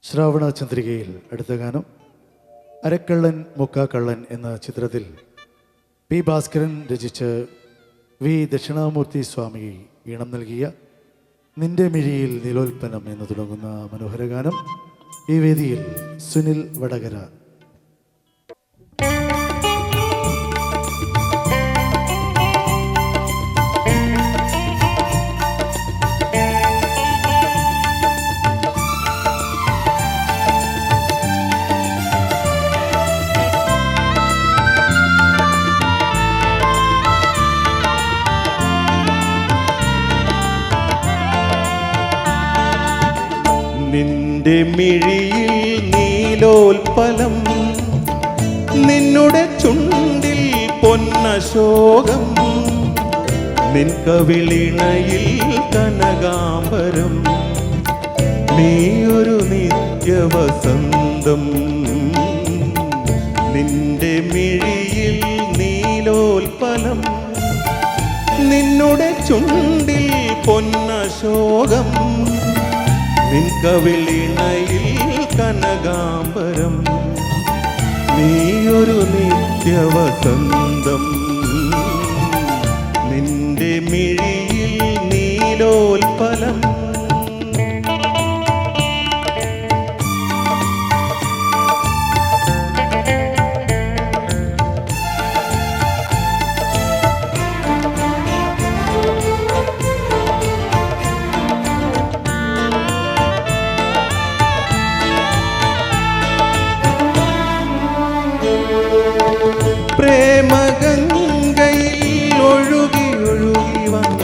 ശ്രാവണ ചന്ദ്രികയിൽ അടുത്ത ഗാനം അരക്കള്ളൻ മുക്കാക്കള്ളൻ എന്ന ചിത്രത്തിൽ പി ഭാസ്കരൻ രചിച്ച് വി ദക്ഷിണാമൂർത്തി സ്വാമി ഈണം നൽകിയ നിന്റെ മിഴിയിൽ നിലോൽപ്പനം എന്ന് തുടങ്ങുന്ന മനോഹര ഗാനം ഈ വേദിയിൽ സുനിൽ വടകര. നിന്റെ മിഴിയിൽ നീലോൽപ്പലം, നിന്നുടെ ചുണ്ടിൽ പൊന്നശോകം, നിൻ കവിളിണയിൽ കനകാംബരം, നീയൊരു നിത്യവസന്തം. നിന്റെ മിഴിയിൽ നീലോൽപ്പലം, നിന്നുടെ ചുണ്ടിൽ പൊന്നശോകം, നിൻ കവിളിണയിൽ കനകാംബരം, നീയൊരു നിത്യവസന്തം. നിന്റെ മിഴിയിൽ നീലോൽപ്പലം. പ്രേമഗംഗയിൽ ഒഴുകി ഒഴുകി വന്ന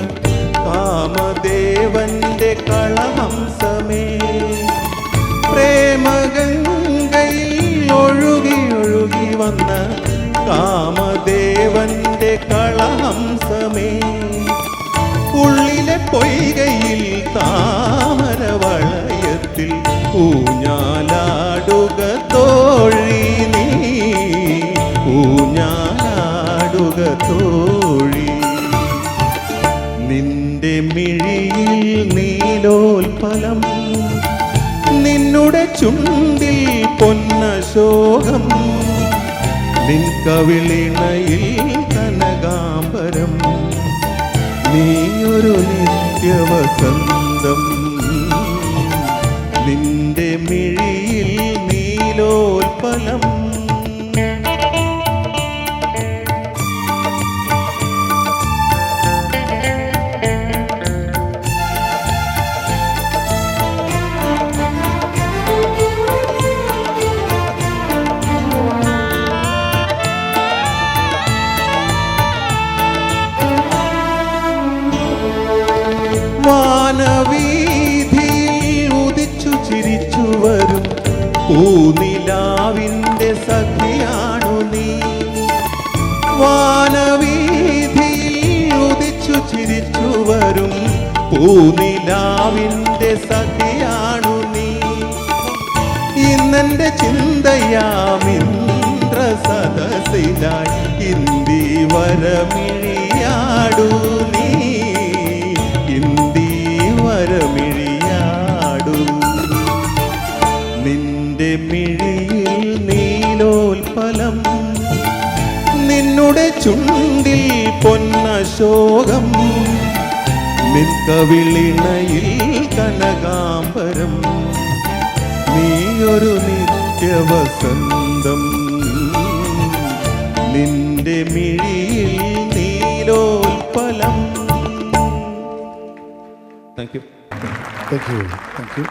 കാമദേവന്റെ കളഹംസമേ, പ്രേമഗംഗയിൽ ഒഴുകി ഒഴുകി വന്ന കാമദേവന്റെ കളഹംസമേ, ഉള്ളിലെ പൊയ്കയിൽ താമരവളയത്തിൽ ഊഞ്ഞാലാടുക തോഴി നീ, ഊഞ്ഞാലാടുക തോഴി. നിന്റെ മിഴിയിൽ നീലോൽപ്പലം, നിന്നുടെ ചുണ്ടിൽ പൊന്നശോകം, നിൻ കവിളിണയിൽ കനകാംബരം, നീയൊരു നിത്യവസന്തം. നിന്റെ മിഴിയിൽ നീലോൽപ്പലം. വാനവീഥിയിൽ ഉദിച്ചു ചിരിച്ചു വരും പൂനിലാവിൻ്റെ സഖിയാണു നീ, വാനവീഥിയിൽ ഉദിച്ചു ചിരിച്ചു വരും പൂനിലാവിൻ്റെ സഖിയാണു നീ. ഇന്നെൻ്റെ ചിന്തയാമിന്ദ്ര സദസ്സിലായി ഇന്ദിവരമിഴിയാടു നീ, ഇന്ദിവരമിഴിയാടു. നിന്റെ മിഴിയിൽ നീലോൽപ്പലം, നിന്നുടെ ചുണ്ടിൽ പൊന്നശോകം, നിൻ കവിളിണയിൽ കനകാംബരം, നീയൊരു നിത്യവസന്തം. നിന്റെ മിഴിയിൽ നീലോൽപ്പലം. Thank you. Thank you.